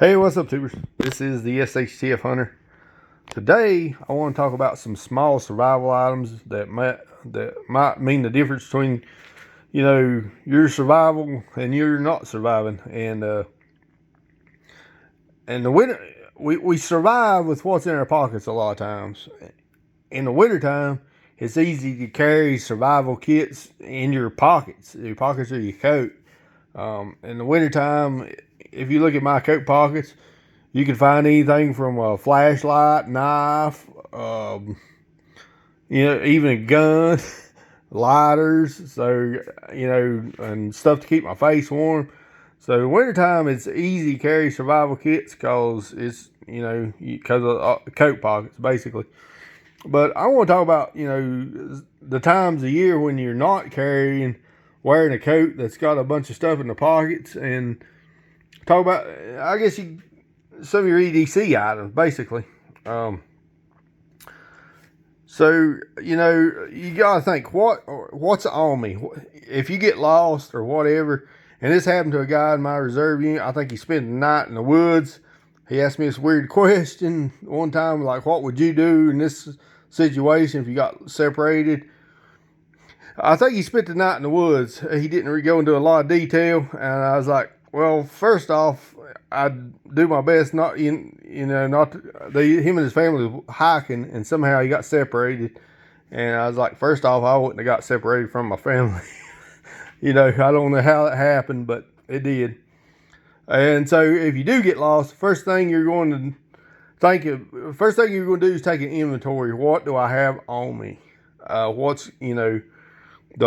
Hey, what's up, tubers? This is the SHTF Hunter. Today, I want to talk about some small survival items that might mean the difference between, your survival and you're not surviving. And the winter, we survive with what's in our pockets a lot of times. In the wintertime, it's easy to carry survival kits in your pockets of your coat. In the wintertime, if you look at my coat pockets, you can find anything from a flashlight, knife, even a gun, lighters, and stuff to keep my face warm. So wintertime, it's easy to carry survival kits because it's, because of coat pockets, basically. But I want to talk about, the times of year when you're not wearing a coat that's got a bunch of stuff in the pockets, and talk about, some of your EDC items, basically. So, you got to think, what's on me? If you get lost or whatever, and this happened to a guy in my reserve unit, I think he spent the night in the woods. He asked me this weird question one time, like, what would you do in this situation if you got separated? I think he spent the night in the woods. He didn't really go into a lot of detail, and I was like, well, first off, I'd do my best not him and his family was hiking, and somehow he got separated. And I was like, first off, I wouldn't have got separated from my family. I don't know how it happened, but it did. And so if you do get lost, first thing you're going to do is take an inventory. What do I have on me? Do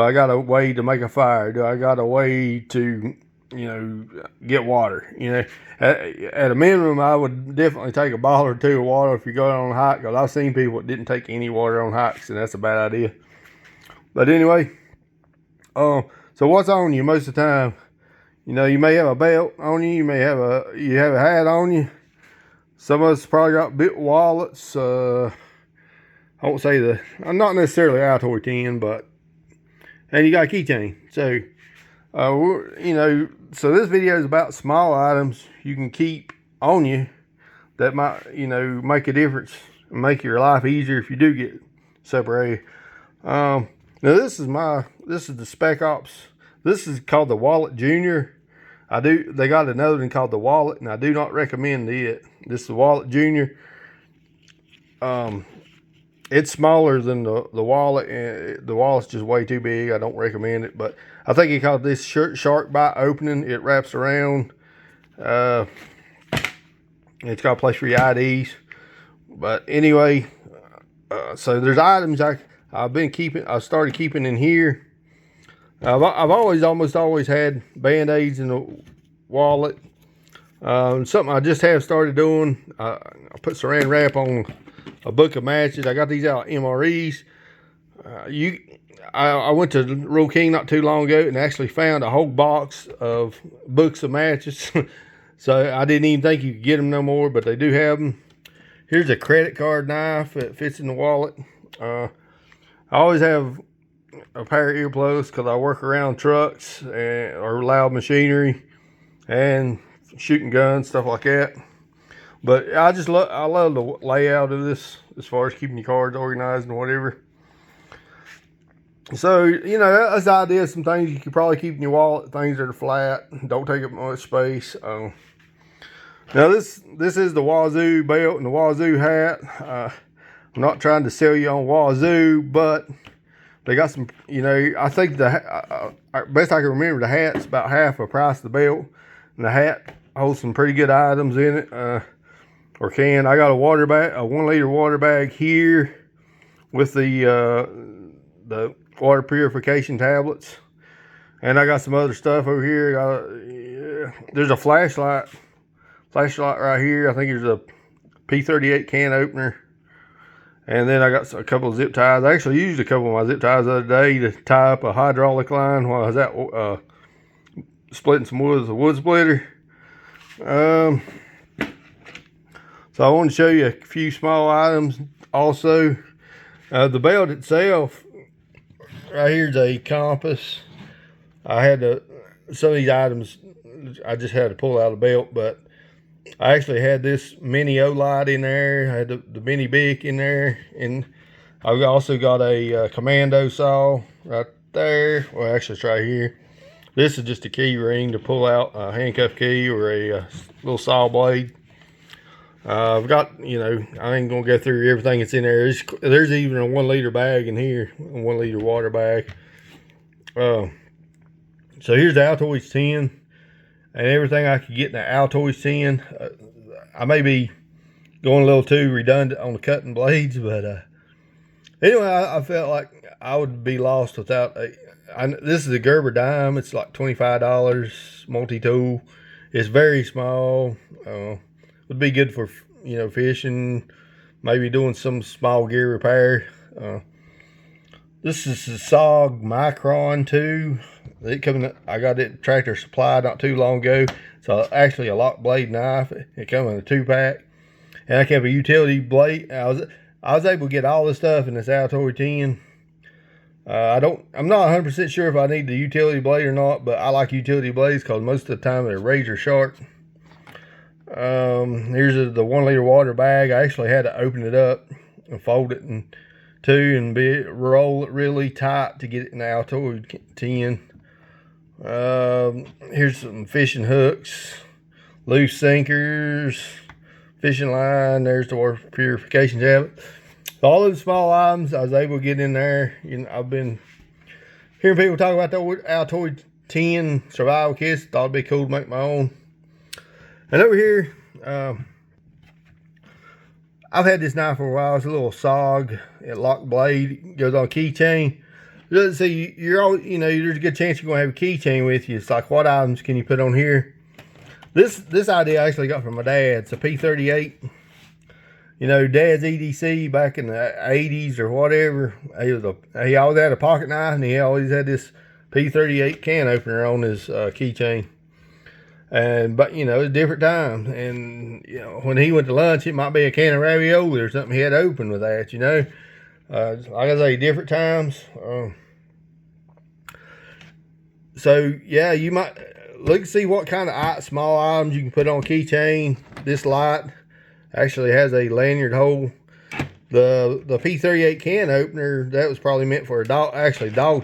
I got a way to make a fire? Do I got a way to, get water? At a minimum, I would definitely take a bottle or two of water if you're going on a hike, because I've seen people that didn't take any water on hikes, and that's a bad idea. But anyway, so what's on you most of the time? You may have a belt on you. You have a hat on you. Some of us probably got bit wallets. I won't say I'm not necessarily Altoid 10, and you got a keychain. So, so this video is about small items you can keep on you that might, make a difference and make your life easier if you do get separated. Now this is the Spec Ops. This is called the Wallet Junior. They got another one called the Wallet, and I do not recommend it. This is the Wallet Junior. It's smaller than the Wallet, and the Wallet's just way too big. I don't recommend it, but I think he called this shark bite opening. It wraps around. It's got a place for your IDs. But anyway, so there's items I started keeping in here. I've almost always had Band-Aids in the wallet. Something I just have started doing. I put saran wrap on a book of matches. I got these out of MREs. I went to Rural King not too long ago and actually found a whole box of books of matches. So I didn't even think you could get them no more, but they do have them. Here's a credit card knife that fits in the wallet. I always have a pair of earplugs because I work around trucks or loud machinery and shooting guns, stuff like that. But I love the layout of this as far as keeping your cards organized and whatever. So, that's the idea. Some things you could probably keep in your wallet, things that are flat, don't take up much space. Now this is the Wazoo belt and the Wazoo hat. I'm not trying to sell you on Wazoo, but they got some, I think best I can remember, the hat's about half the price of the belt, and the hat holds some pretty good items in it. Or can. I got a 1 liter water bag here with the water purification tablets, and I got some other stuff over here. There's a flashlight right here. I think there's a P38 can opener, and then I got a couple of zip ties. I actually used a couple of my zip ties the other day to tie up a hydraulic line while I was out splitting some wood with a wood splitter. So I want to show you a few small items also. The belt itself, right here's a compass. Some of these items I just had to pull out of the belt, but I actually had this mini Olight in there. I had the mini Bic in there, and I've also got a commando saw right there. Well, actually, it's right here. This is just a key ring to pull out a handcuff key or a little saw blade. I've got, you know, I ain't gonna go through everything that's in there. There's even a 1 liter bag in here, a 1 liter water bag. So here's the Altoids 10 and everything I could get in the Altoids 10. I may be going a little too redundant on the cutting blades, but anyway, I felt like I would be lost without this is a Gerber dime. It's like $25 multi-tool. It's very small. Would be good for, you know, fishing, maybe doing some small gear repair. This is the SOG Micron 2. I got it Tractor Supply not too long ago. So actually a lock blade knife. It comes in a 2-pack, and I kept a utility blade. I was able to get all this stuff in this Altoid 10. I'm not 100% sure if I need the utility blade or not, but I like utility blades because most of the time they're razor sharp. Here's the 1 liter water bag. I actually had to open it up and fold it in two and roll it really tight to get it in the Altoid 10. Here's some fishing hooks, loose sinkers, fishing line. There's the water purification tablet. All those small items I was able to get in there. You know, I've been hearing people talk about the Altoid 10 survival kits. Thought it'd be cool to make my own. And over here, I've had this knife for a while. It's a little SOG, lock blade. It goes on a keychain. See, you're always, you know, there's a good chance you're gonna have a keychain with you. It's like, what items can you put on here? This idea I actually got from my dad. It's a P38. You know, Dad's EDC back in the 80s or whatever. He always had a pocket knife, and he always had this P38 can opener on his keychain. But you know, it's a different time, and you know, when he went to lunch, it might be a can of ravioli or something he had open with that. You know, like I say, different times. So yeah, you might look and see what kind of small items you can put on a keychain. This light actually has a lanyard hole. The P38 can opener, that was probably meant for dog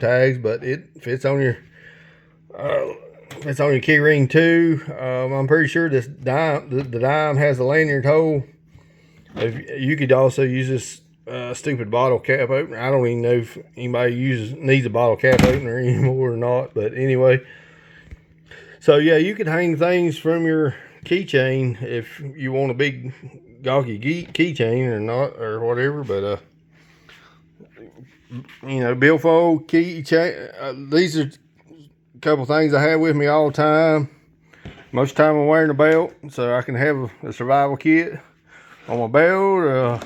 tags, but it fits on your key ring too. I'm pretty sure this dime, the dime has a lanyard hole. You could also use this stupid bottle cap opener. I don't even know if anybody needs a bottle cap opener anymore or not, but anyway. So yeah, you could hang things from your keychain if you want a big gawky keychain or not, or whatever. But you know, billfold, keychain. These are a couple things I have with me all the time. Most of the time I'm wearing a belt, so I can have a survival kit on my belt.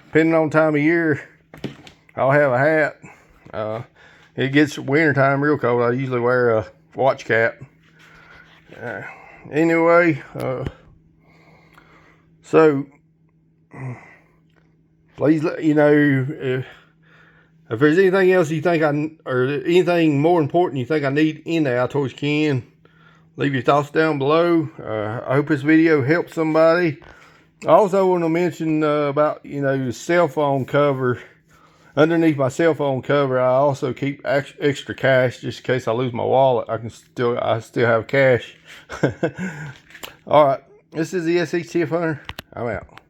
Depending on the time of year, I'll have a hat. It gets wintertime real cold, I usually wear a watch cap. Anyway, so please let you know if there's anything else you think or anything more important you think I need in the Altoids can. Leave your thoughts down below. I hope this video helps somebody. I also want to mention about, you know, the cell phone cover. Underneath my cell phone cover, I also keep extra cash just in case I lose my wallet. I still have cash. All right, this is the SHTF Hunter. I'm out.